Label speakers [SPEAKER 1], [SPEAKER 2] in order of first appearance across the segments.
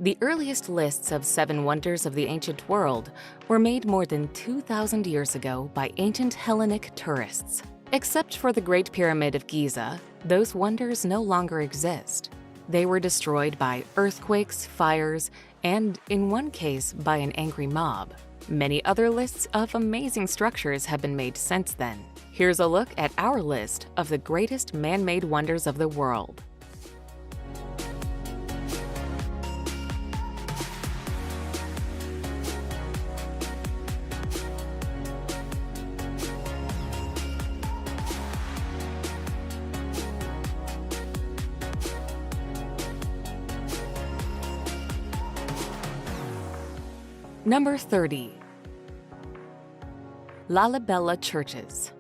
[SPEAKER 1] The earliest lists of 7 wonders of the ancient world were made more than 2,000 years ago by ancient Hellenic tourists. Except for the Great Pyramid of Giza, those wonders no longer exist. They were destroyed by earthquakes, fires, and, in one case, by an angry mob. Many other lists of amazing structures have been made since then. Here's a look at our list of the greatest man-made wonders of the world. Number 30. Lalibela Churches.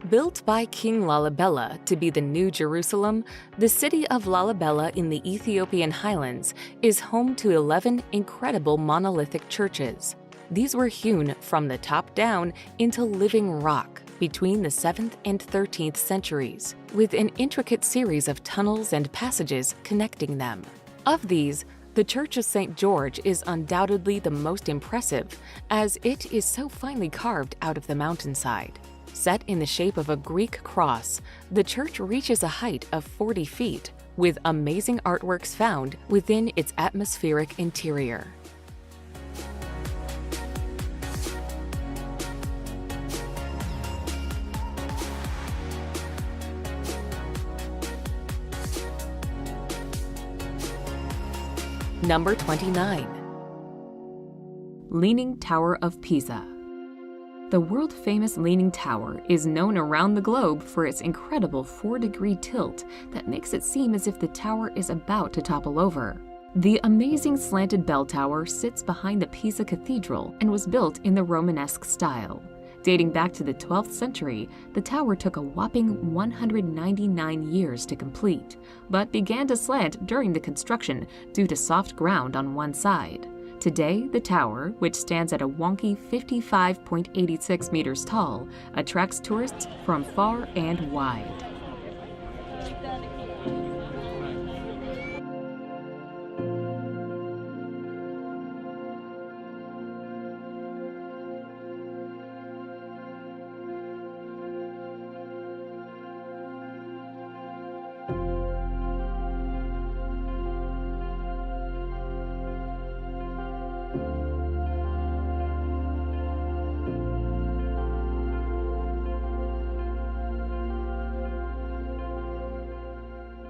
[SPEAKER 1] Built by King Lalibela to be the New Jerusalem, the city of Lalibela in the Ethiopian highlands is home to 11 incredible monolithic churches. These were hewn from the top down into living rock between the 7th and 13th centuries, with an intricate series of tunnels and passages connecting them. Of these, the Church of St. George is undoubtedly the most impressive, as it is so finely carved out of the mountainside. Set in the shape of a Greek cross, the church reaches a height of 40 feet, with amazing artworks found within its atmospheric interior. Number 29. Leaning Tower of Pisa. The world-famous Leaning Tower is known around the globe for its incredible 4-degree tilt that makes it seem as if the tower is about to topple over. The amazing slanted bell tower sits behind the Pisa Cathedral and was built in the Romanesque style. Dating back to the 12th century, the tower took a whopping 199 years to complete, but began to slant during the construction due to soft ground on one side. Today, the tower, which stands at a wonky 55.86 meters tall, attracts tourists from far and wide.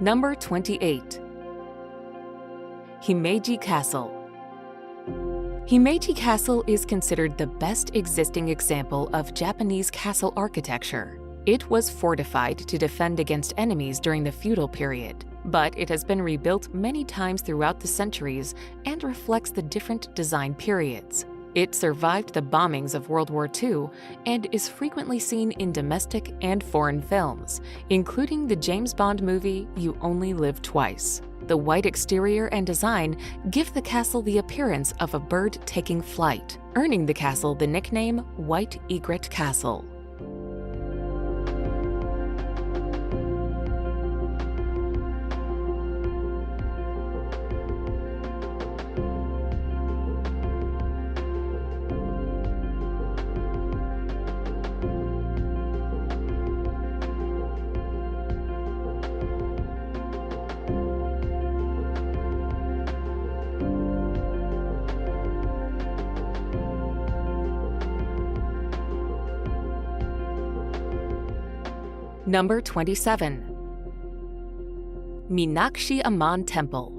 [SPEAKER 1] Number 28. Himeji Castle. Himeji Castle is considered the best existing example of Japanese castle architecture. It was fortified to defend against enemies during the feudal period, but it has been rebuilt many times throughout the centuries and reflects the different design periods. It survived the bombings of World War II and is frequently seen in domestic and foreign films, including the James Bond movie You Only Live Twice. The white exterior and design give the castle the appearance of a bird taking flight, earning the castle the nickname White Egret Castle. Number 27. Meenakshi Amman Temple.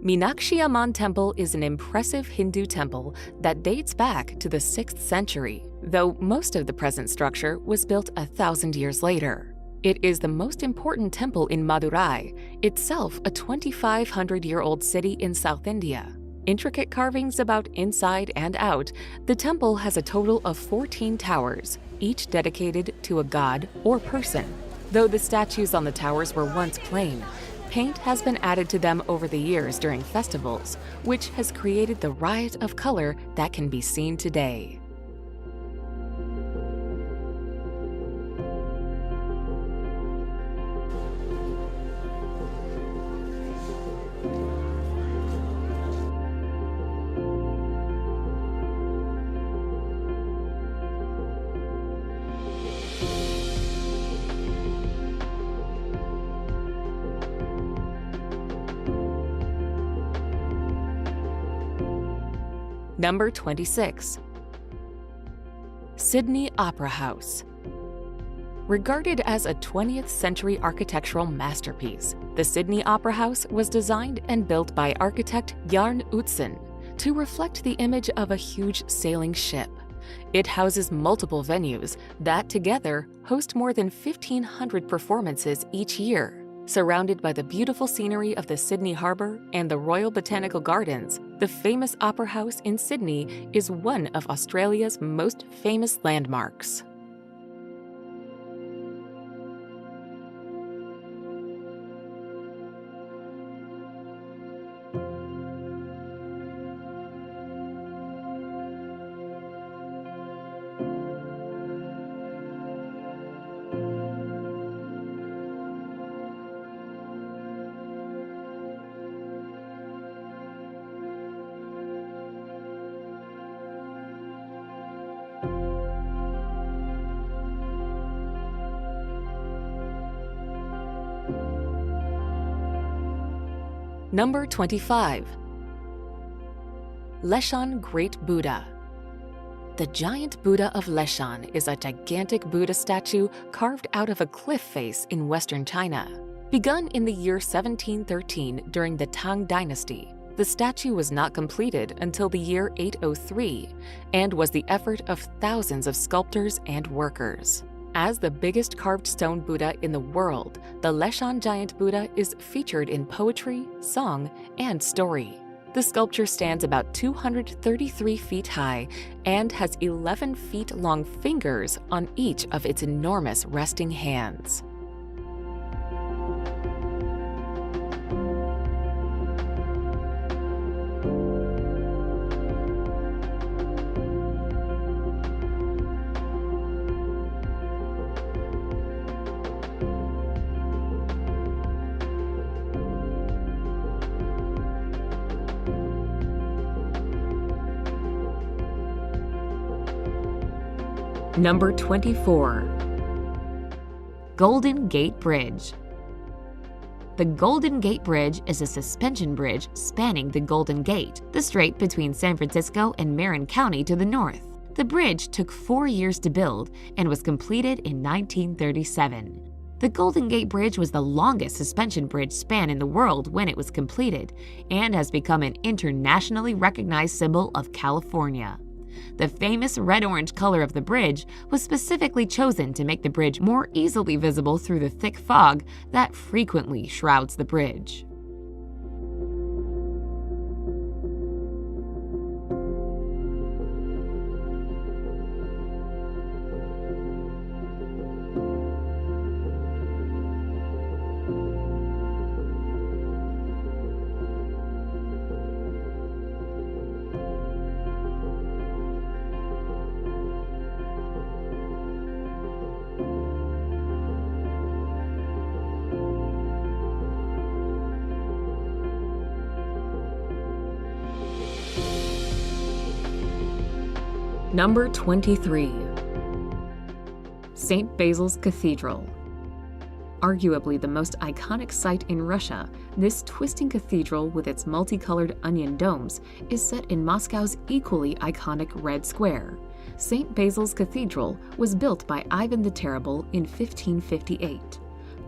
[SPEAKER 1] Meenakshi Amman Temple is an impressive Hindu temple that dates back to the 6th century, though most of the present structure was built 1,000 years later. It is the most important temple in Madurai, itself a 2,500-year-old city in South India. Intricate carvings about inside and out, the temple has a total of 14 towers, each dedicated to a god or person. Though the statues on the towers were once plain, paint has been added to them over the years during festivals, which has created the riot of color that can be seen today. Number 26. Sydney Opera House. Regarded as a 20th century architectural masterpiece, the Sydney Opera House was designed and built by architect Jarn Utzon to reflect the image of a huge sailing ship. It houses multiple venues that together host more than 1,500 performances each year. Surrounded by the beautiful scenery of the Sydney Harbour and the Royal Botanical Gardens, the famous Opera House in Sydney is one of Australia's most famous landmarks. Number 25. Leshan Great Buddha. The giant Buddha of Leshan is a gigantic Buddha statue carved out of a cliff face in western China. Begun in the year 1713 during the Tang Dynasty, the statue was not completed until the year 803 and was the effort of thousands of sculptors and workers. As the biggest carved stone Buddha in the world, the Leshan Giant Buddha is featured in poetry, song, and story. The sculpture stands about 233 feet high and has 11 feet long fingers on each of its enormous resting hands. Number 24. Golden Gate Bridge. The Golden Gate Bridge is a suspension bridge spanning the Golden Gate, the strait between San Francisco and Marin County to the north. The bridge took 4 years to build and was completed in 1937. The Golden Gate Bridge was the longest suspension bridge span in the world when it was completed and has become an internationally recognized symbol of California. The famous red-orange color of the bridge was specifically chosen to make the bridge more easily visible through the thick fog that frequently shrouds the bridge. Number 23. St. Basil's Cathedral. Arguably the most iconic site in Russia, this twisting cathedral with its multicolored onion domes is set in Moscow's equally iconic Red Square. St. Basil's Cathedral was built by Ivan the Terrible in 1558.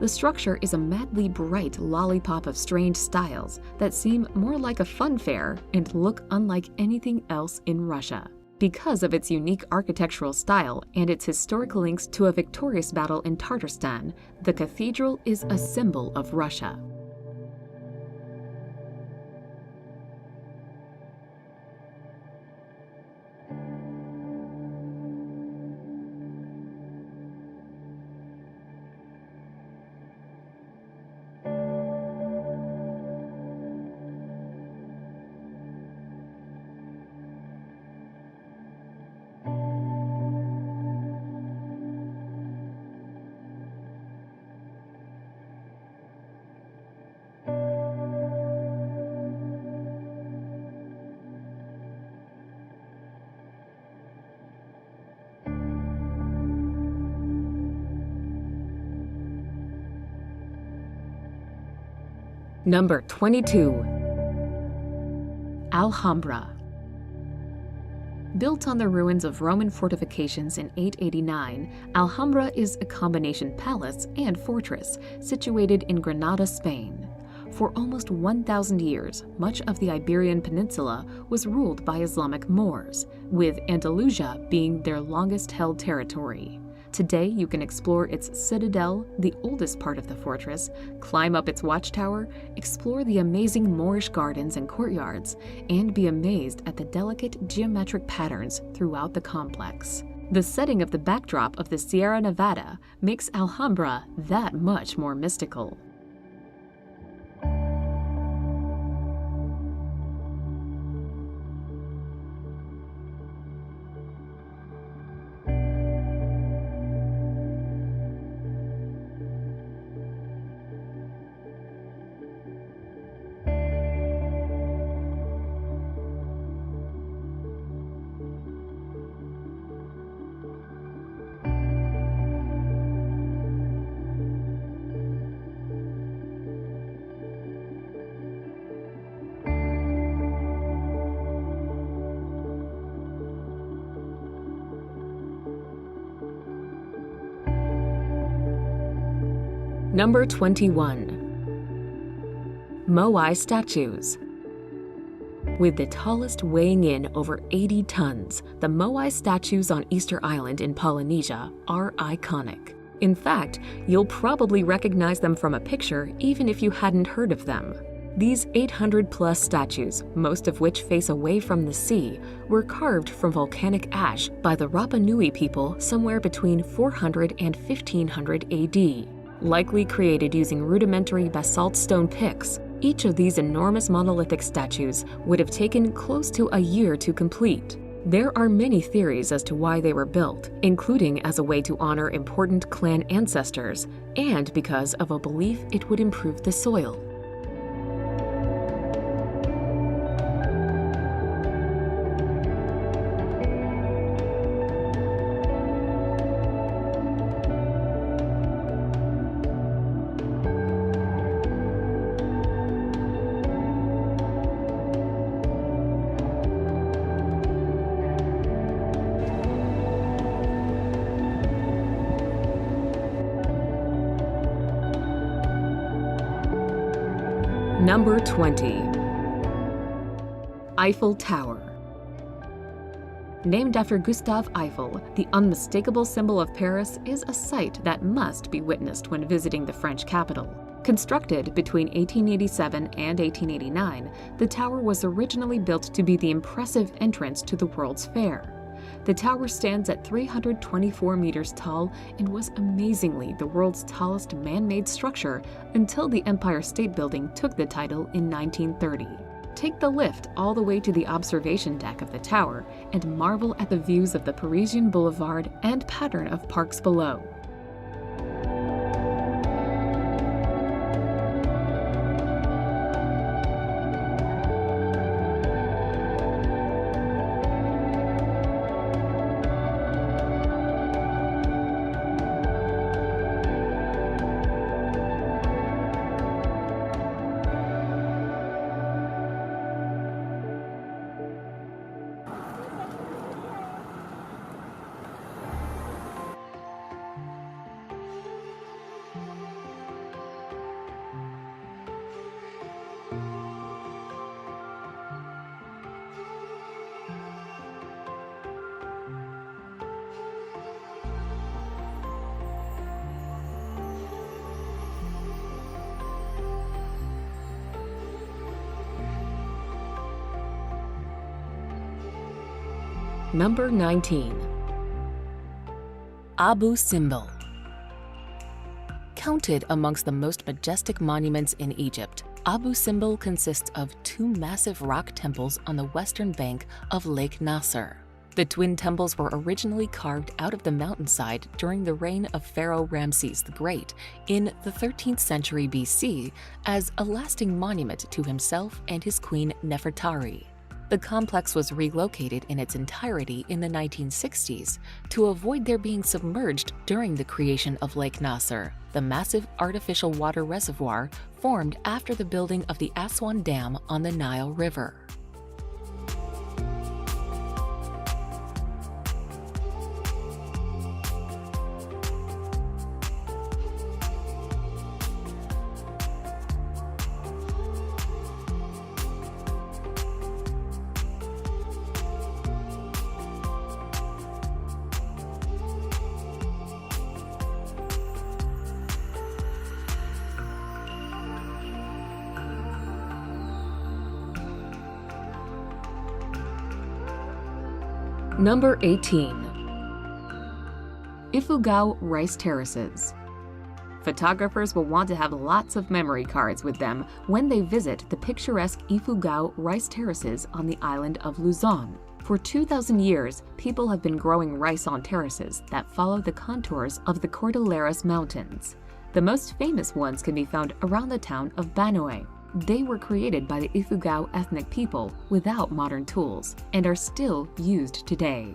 [SPEAKER 1] The structure is a madly bright lollipop of strange styles that seem more like a fun fair and look unlike anything else in Russia. Because of its unique architectural style and its historic links to a victorious battle in Tatarstan, the cathedral is a symbol of Russia. Number 22. Alhambra. Built on the ruins of Roman fortifications in 889, Alhambra is a combination palace and fortress situated in Granada, Spain. For almost 1,000 years, much of the Iberian Peninsula was ruled by Islamic Moors, with Andalusia being their longest-held territory. Today, you can explore its citadel, the oldest part of the fortress, climb up its watchtower, explore the amazing Moorish gardens and courtyards, and be amazed at the delicate geometric patterns throughout the complex. The setting of the backdrop of the Sierra Nevada makes Alhambra that much more mystical. Number 21. Moai statues. With the tallest weighing in over 80 tons, the Moai statues on Easter Island in Polynesia are iconic. In fact, you'll probably recognize them from a picture even if you hadn't heard of them. These 800-plus statues, most of which face away from the sea, were carved from volcanic ash by the Rapa Nui people somewhere between 400 and 1500 AD. Likely created using rudimentary basalt stone picks, each of these enormous monolithic statues would have taken close to a year to complete. There are many theories as to why they were built, including as a way to honor important clan ancestors, and because of a belief it would improve the soil. Number 20. Eiffel Tower. Named after Gustave Eiffel, the unmistakable symbol of Paris is a sight that must be witnessed when visiting the French capital. Constructed between 1887 and 1889, the tower was originally built to be the impressive entrance to the World's Fair. The tower stands at 324 meters tall and was amazingly the world's tallest man-made structure until the Empire State Building took the title in 1930. Take the lift all the way to the observation deck of the tower and marvel at the views of the Parisian Boulevard and pattern of parks below. Number 19. Abu Simbel. Counted amongst the most majestic monuments in Egypt, Abu Simbel consists of two massive rock temples on the western bank of Lake Nasser. The twin temples were originally carved out of the mountainside during the reign of Pharaoh Ramses the Great in the 13th century BC as a lasting monument to himself and his queen Nefertari. The complex was relocated in its entirety in the 1960s to avoid their being submerged during the creation of Lake Nasser, the massive artificial water reservoir formed after the building of the Aswan Dam on the Nile River. Number 18. Ifugao Rice Terraces. Photographers will want to have lots of memory cards with them when they visit the picturesque Ifugao Rice Terraces on the island of Luzon. For 2,000 years, people have been growing rice on terraces that follow the contours of the Cordilleras Mountains. The most famous ones can be found around the town of Banue. They were created by the Ifugao ethnic people without modern tools and are still used today.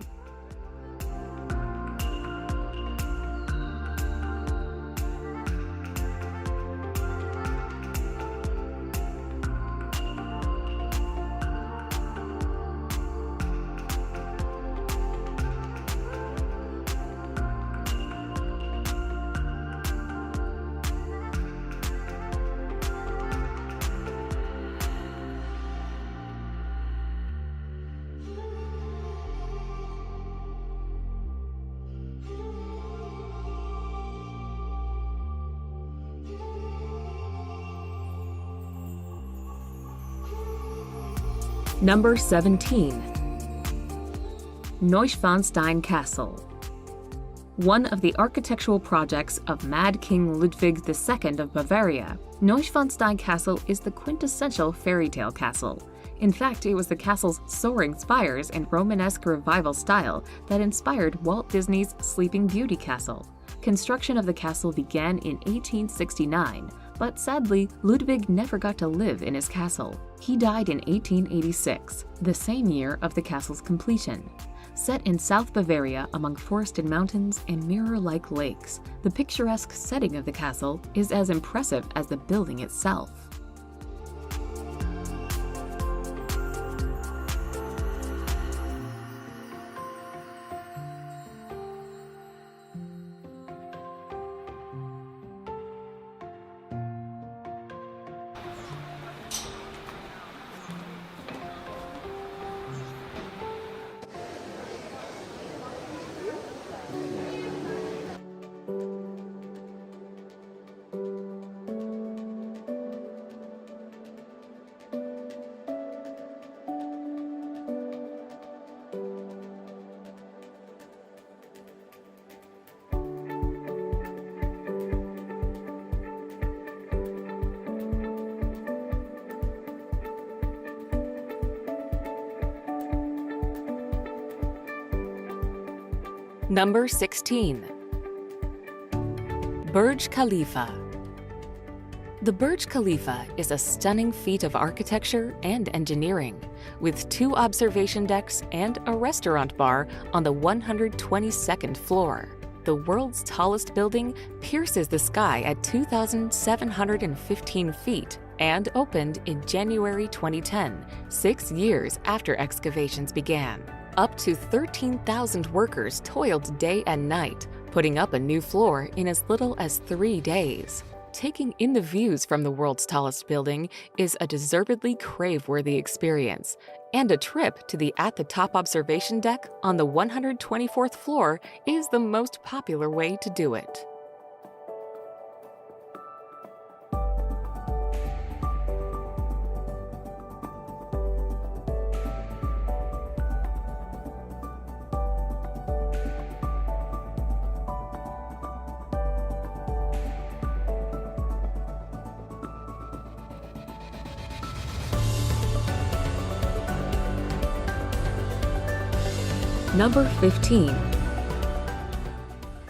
[SPEAKER 1] Number 17. Neuschwanstein Castle. One of the architectural projects of Mad King Ludwig II of Bavaria, Neuschwanstein Castle is the quintessential fairy tale castle. In fact, it was the castle's soaring spires and Romanesque revival style that inspired Walt Disney's Sleeping Beauty castle. Construction of the castle began in 1869, but sadly, Ludwig never got to live in his castle. He died in 1886, the same year of the castle's completion. Set in South Bavaria among forested mountains and mirror-like lakes, the picturesque setting of the castle is as impressive as the building itself. Number 16. Burj Khalifa. The Burj Khalifa is a stunning feat of architecture and engineering, with 2 observation decks and a restaurant bar on the 122nd floor. The world's tallest building pierces the sky at 2,715 feet and opened in January 2010, 6 years after excavations began. Up to 13,000 workers toiled day and night, putting up a new floor in as little as 3 days. Taking in the views from the world's tallest building is a deservedly crave-worthy experience, and a trip to the at-the-top observation deck on the 124th floor is the most popular way to do it. Number 15.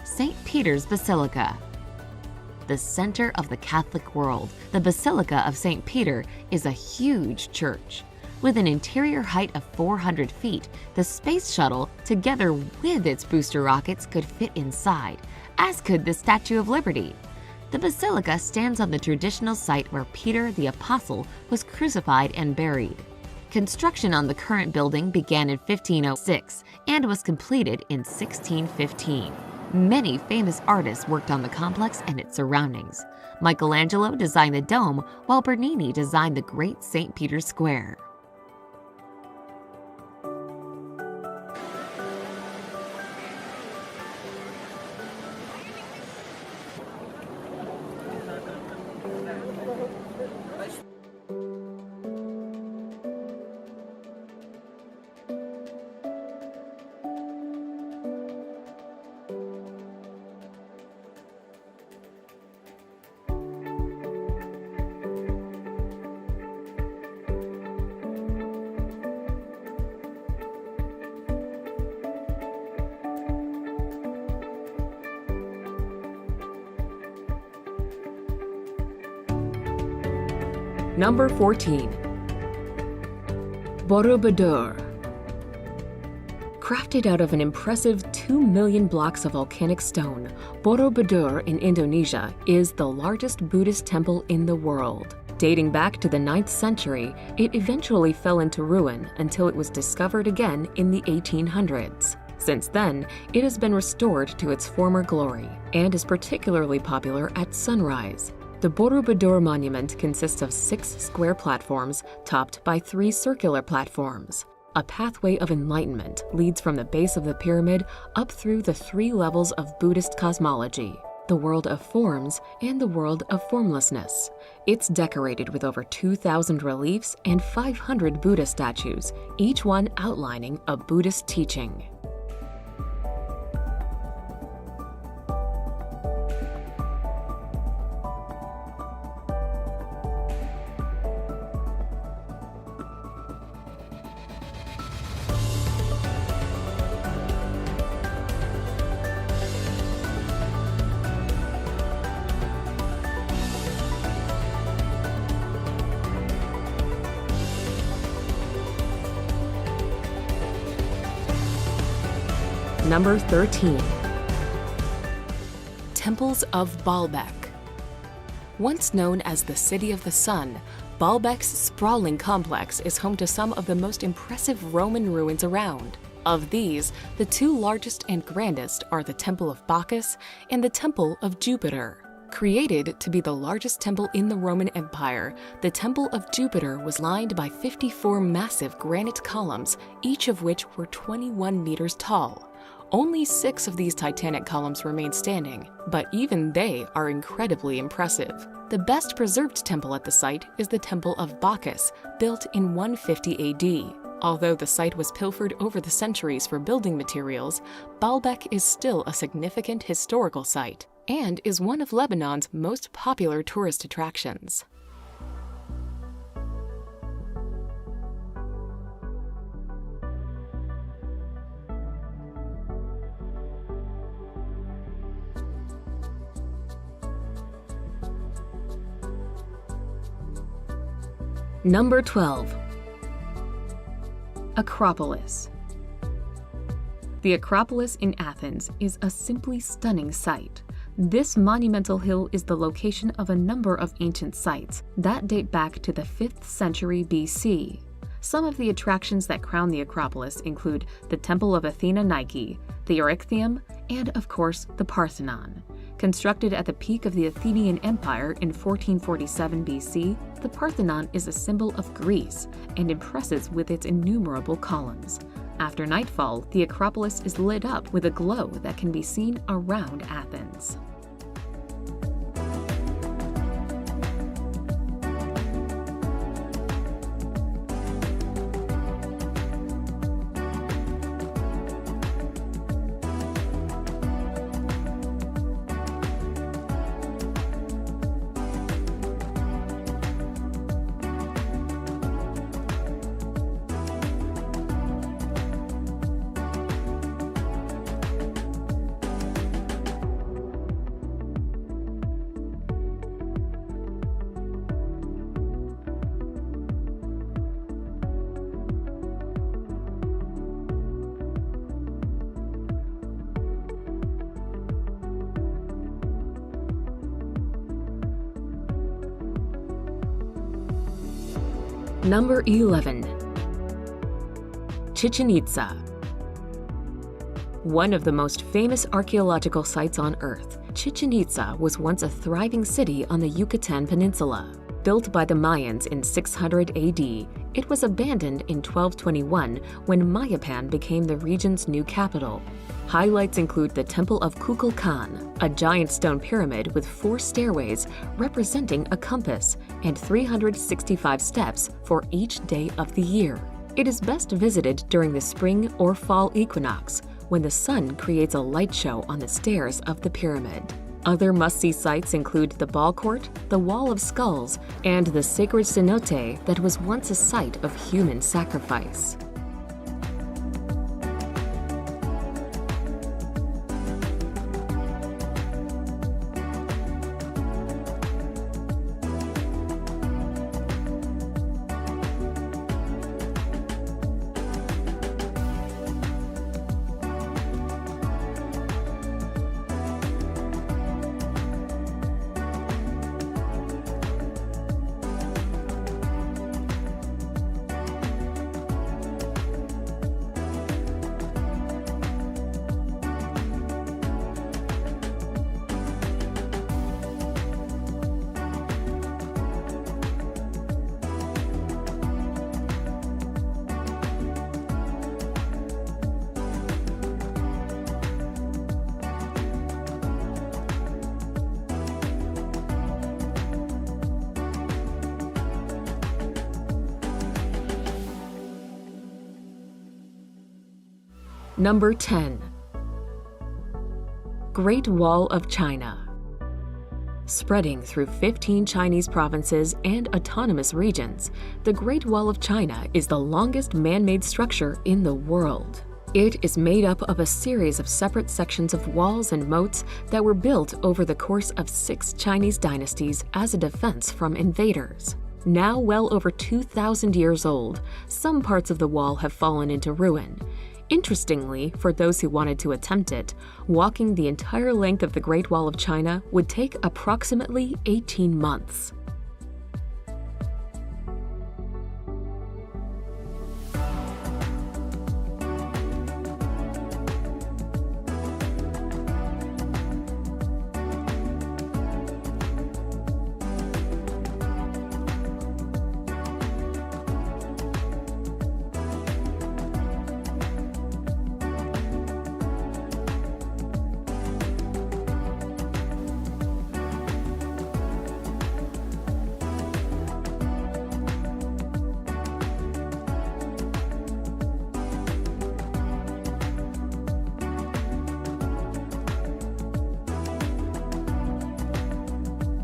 [SPEAKER 2] St. Peter's Basilica. The center of the Catholic world, the Basilica of St. Peter is a huge church. With an interior height of 400 feet, the space shuttle, together with its booster rockets, could fit inside, as could the Statue of Liberty. The basilica stands on the traditional site where Peter the Apostle was crucified and buried. Construction on the current building began in 1506 and was completed in 1615. Many famous artists worked on the complex and its surroundings. Michelangelo designed the dome, while Bernini designed the Great St. Peter's Square.
[SPEAKER 1] Number 14. Borobudur. Crafted out of an impressive 2 million blocks of volcanic stone, Borobudur in Indonesia is the largest Buddhist temple in the world. Dating back to the 9th century, it eventually fell into ruin until it was discovered again in the 1800s. Since then, it has been restored to its former glory and is particularly popular at sunrise. The Borobudur monument consists of 6 square platforms topped by 3 circular platforms. A pathway of enlightenment leads from the base of the pyramid up through the 3 levels of Buddhist cosmology, the world of forms and the world of formlessness. It's decorated with over 2,000 reliefs and 500 Buddha statues, each one outlining a Buddhist teaching. Number 13. Temples of Baalbek. Once known as the City of the Sun, Baalbek's sprawling complex is home to some of the most impressive Roman ruins around. Of these, the 2 largest and grandest are the Temple of Bacchus and the Temple of Jupiter. Created to be the largest temple in the Roman Empire, the Temple of Jupiter was lined by 54 massive granite columns, each of which were 21 meters tall. Only 6 of these titanic columns remain standing, but even they are incredibly impressive. The best preserved temple at the site is the Temple of Bacchus, built in 150 AD. Although the site was pilfered over the centuries for building materials, Baalbek is still a significant historical site and is one of Lebanon's most popular tourist attractions. Number 12. Acropolis. The Acropolis in Athens is a simply stunning sight. This monumental hill is the location of a number of ancient sites that date back to the 5th century BC. Some of the attractions that crown the Acropolis include the Temple of Athena Nike, the Erechtheum, and of course the Parthenon. Constructed at the peak of the Athenian Empire in 1447 BC, the Parthenon is a symbol of Greece and impresses with its innumerable columns. After nightfall, the Acropolis is lit up with a glow that can be seen around Athens. Number 11. Chichen Itza. One of the most famous archaeological sites on Earth, Chichen Itza was once a thriving city on the Yucatan Peninsula. Built by the Mayans in 600 AD, it was abandoned in 1221 when Mayapan became the region's new capital. Highlights include the Temple of Kukulkan, a giant stone pyramid with 4 stairways representing a compass and 365 steps for each day of the year. It is best visited during the spring or fall equinox, when the sun creates a light show on the stairs of the pyramid. Other must-see sites include the Ball Court, the Wall of Skulls, and the sacred cenote that was once a site of human sacrifice. Number 10. Great Wall of China. Spreading through 15 Chinese provinces and autonomous regions, the Great Wall of China is the longest man-made structure in the world. It is made up of a series of separate sections of walls and moats that were built over the course of 6 Chinese dynasties as a defense from invaders. Now well over 2,000 years old, some parts of the wall have fallen into ruin. Interestingly, for those who wanted to attempt it, walking the entire length of the Great Wall of China would take approximately 18 months.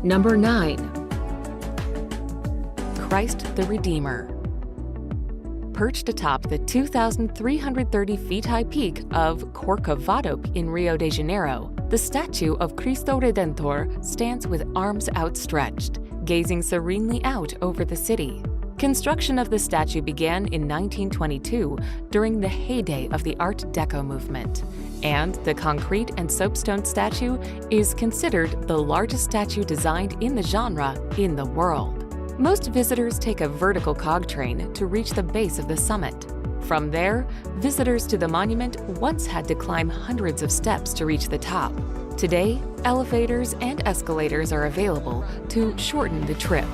[SPEAKER 1] Number 9. Christ the Redeemer. Perched atop the 2,330 feet high peak of Corcovado in Rio de Janeiro, the statue of Cristo Redentor stands with arms outstretched, gazing serenely out over the city. Construction of the statue began in 1922 during the heyday of the Art Deco movement, and the concrete and soapstone statue is considered the largest statue designed in the genre in the world. Most visitors take a vertical cog train to reach the base of the summit. From there, visitors to the monument once had to climb hundreds of steps to reach the top. Today, elevators and escalators are available to shorten the trip.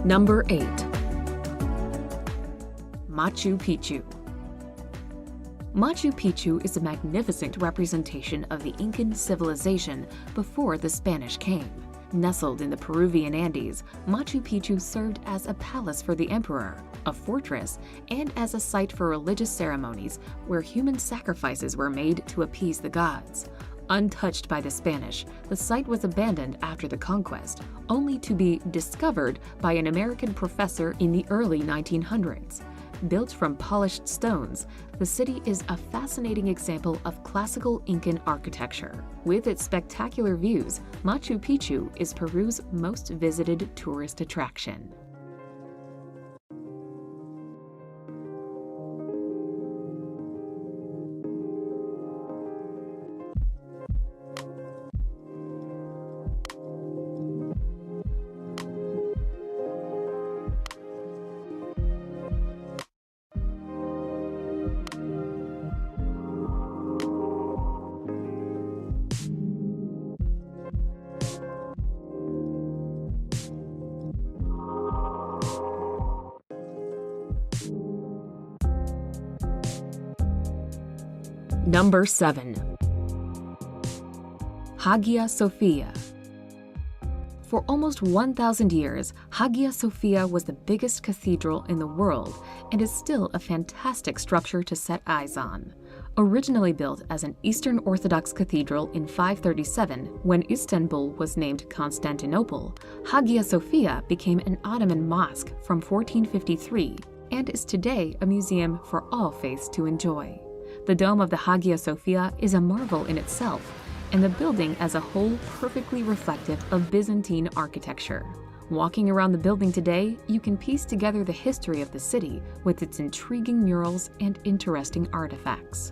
[SPEAKER 1] Number 8. Machu Picchu. Machu Picchu is a magnificent representation of the Incan civilization before the Spanish came. Nestled in the Peruvian Andes, Machu Picchu served as a palace for the emperor, a fortress, and as a site for religious ceremonies where human sacrifices were made to appease the gods. Untouched by the Spanish, the site was abandoned after the conquest, only to be discovered by an American professor in the early 1900s. Built from polished stones, the city is a fascinating example of classical Incan architecture. With its spectacular views, Machu Picchu is Peru's most visited tourist attraction. Number 7. Hagia Sophia. For almost 1,000 years, Hagia Sophia was the biggest cathedral in the world and is still a fantastic structure to set eyes on. Originally built as an Eastern Orthodox cathedral in 537, when Istanbul was named Constantinople, Hagia Sophia became an Ottoman mosque from 1453 and is today a museum for all faiths to enjoy. The dome of the Hagia Sophia is a marvel in itself, and the building as a whole perfectly reflective of Byzantine architecture. Walking around the building today, you can piece together the history of the city with its intriguing murals and interesting artifacts.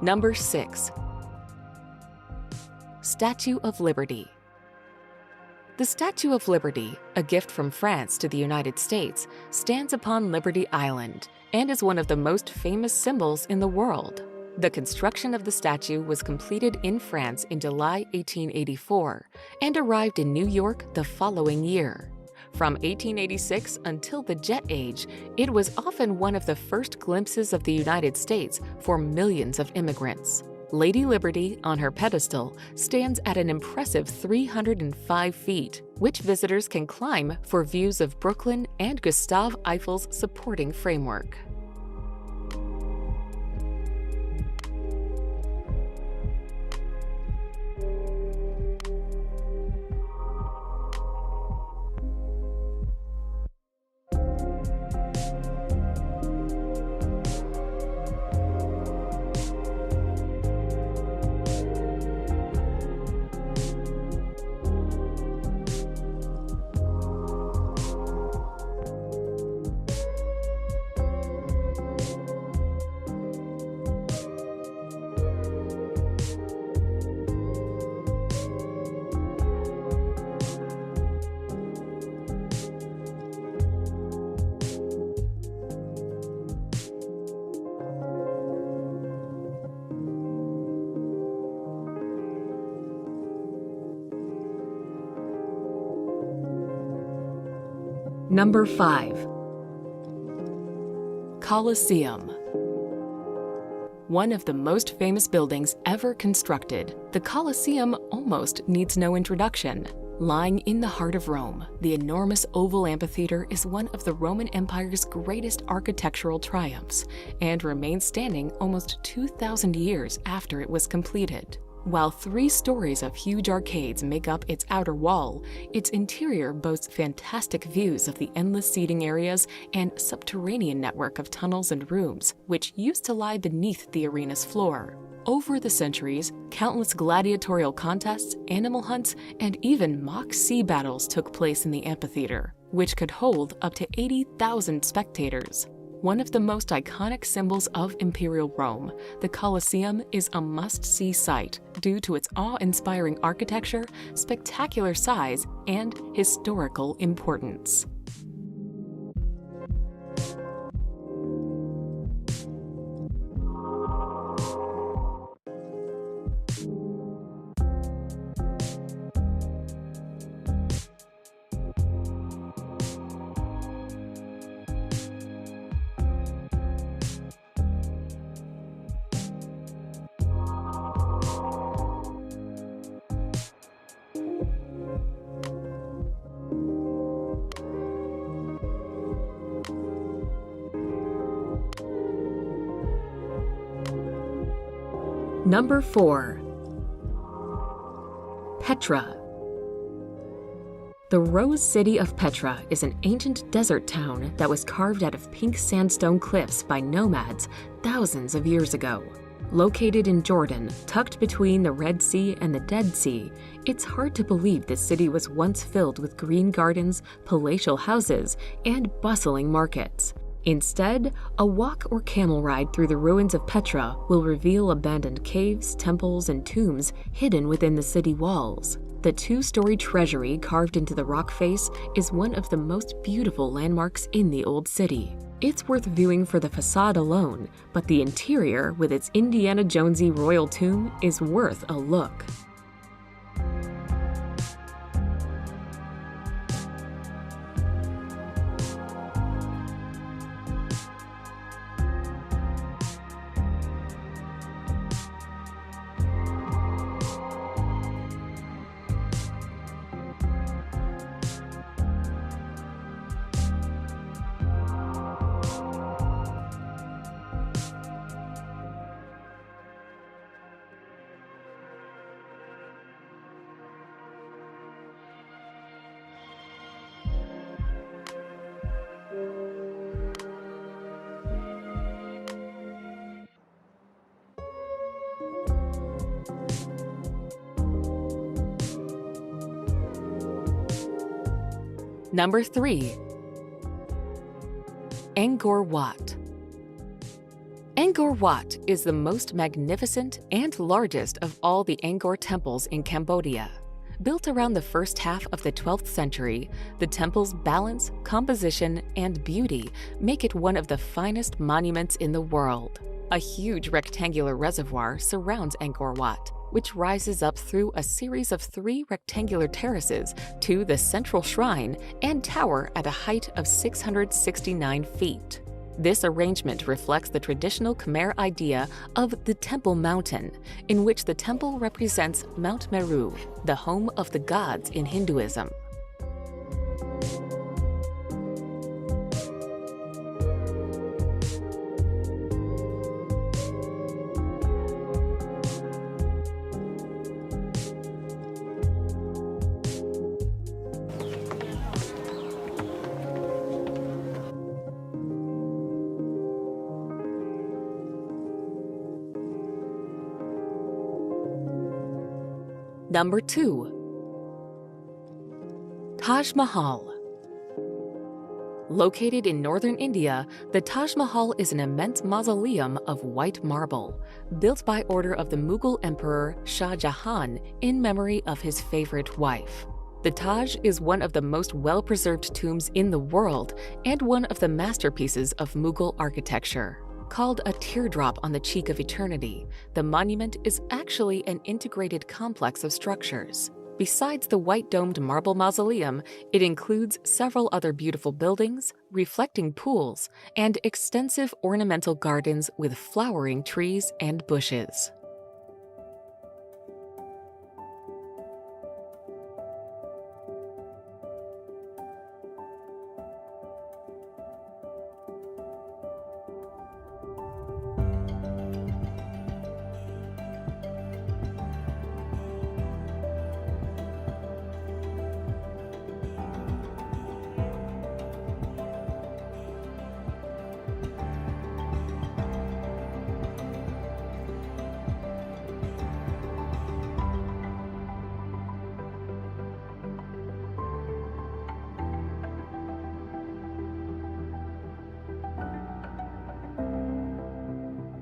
[SPEAKER 1] Number 6. Statue of Liberty. The Statue of Liberty, a gift from France to the United States, stands upon Liberty Island and is one of the most famous symbols in the world. The construction of the statue was completed in France in July 1884 and arrived in New York the following year. From 1886 until the Jet Age, it was often one of the first glimpses of the United States for millions of immigrants. Lady Liberty, on her pedestal, stands at an impressive 305 feet, which visitors can climb for views of Brooklyn and Gustave Eiffel's supporting framework. Number 5. Colosseum. One of the most famous buildings ever constructed, the Colosseum almost needs no introduction. Lying in the heart of Rome, the enormous oval amphitheater is one of the Roman Empire's greatest architectural triumphs and remains standing almost 2,000 years after it was completed. While 3 stories of huge arcades make up its outer wall, its interior boasts fantastic views of the endless seating areas and subterranean network of tunnels and rooms, which used to lie beneath the arena's floor. Over the centuries, countless gladiatorial contests, animal hunts, and even mock sea battles took place in the amphitheater, which could hold up to 80,000 spectators. One of the most iconic symbols of Imperial Rome, the Colosseum is a must-see sight due to its awe-inspiring architecture, spectacular size, and historical importance. Number 4. Petra. The Rose City of Petra is an ancient desert town that was carved out of pink sandstone cliffs by nomads thousands of years ago. Located in Jordan, tucked between the Red Sea and the Dead Sea, it's hard to believe this city was once filled with green gardens, palatial houses, and bustling markets. Instead, a walk or camel ride through the ruins of Petra will reveal abandoned caves, temples, and tombs hidden within the city walls. The 2-story treasury carved into the rock face is one of the most beautiful landmarks in the old city. It's worth viewing for the facade alone, but the interior, with its Indiana Jonesy royal tomb, is worth a look. Number 3. Angkor Wat. Angkor Wat is the most magnificent and largest of all the Angkor temples in Cambodia. Built around the first half of the 12th century, the temple's balance, composition, and beauty make it one of the finest monuments in the world. A huge rectangular reservoir surrounds Angkor Wat, which rises up through a series of 3 rectangular terraces to the central shrine and tower at a height of 669 feet. This arrangement reflects the traditional Khmer idea of the Temple Mountain, in which the temple represents Mount Meru, the home of the gods in Hinduism. Number 2. Taj Mahal. Located in northern India, the Taj Mahal is an immense mausoleum of white marble, built by order of the Mughal Emperor Shah Jahan in memory of his favorite wife. The Taj is one of the most well-preserved tombs in the world and one of the masterpieces of Mughal architecture. Called a teardrop on the cheek of eternity, the monument is actually an integrated complex of structures. Besides the white-domed marble mausoleum, it includes several other beautiful buildings, reflecting pools, and extensive ornamental gardens with flowering trees and bushes.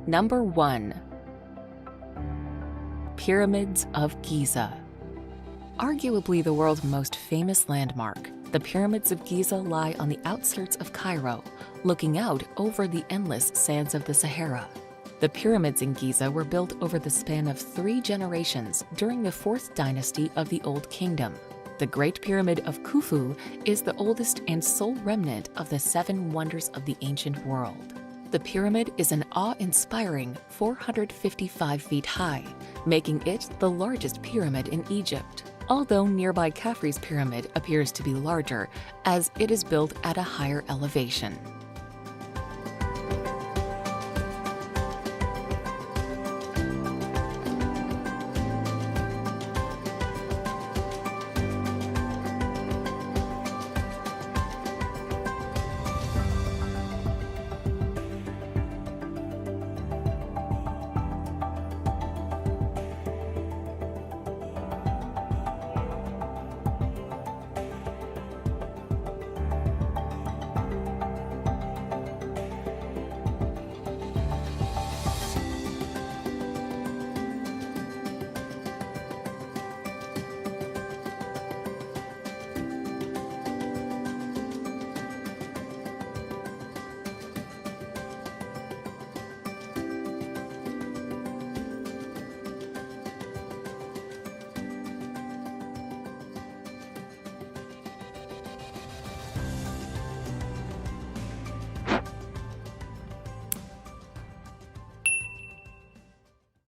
[SPEAKER 1] Number 1. Pyramids of Giza. Arguably the world's most famous landmark, the Pyramids of Giza lie on the outskirts of Cairo, looking out over the endless sands of the Sahara. The pyramids in Giza were built over the span of 3 generations during the 4th dynasty of the Old Kingdom. The Great Pyramid of Khufu is the oldest and sole remnant of the 7 wonders of the ancient world. The pyramid is an awe-inspiring 455 feet high, making it the largest pyramid in Egypt, although nearby Khafre's pyramid appears to be larger as it is built at a higher elevation.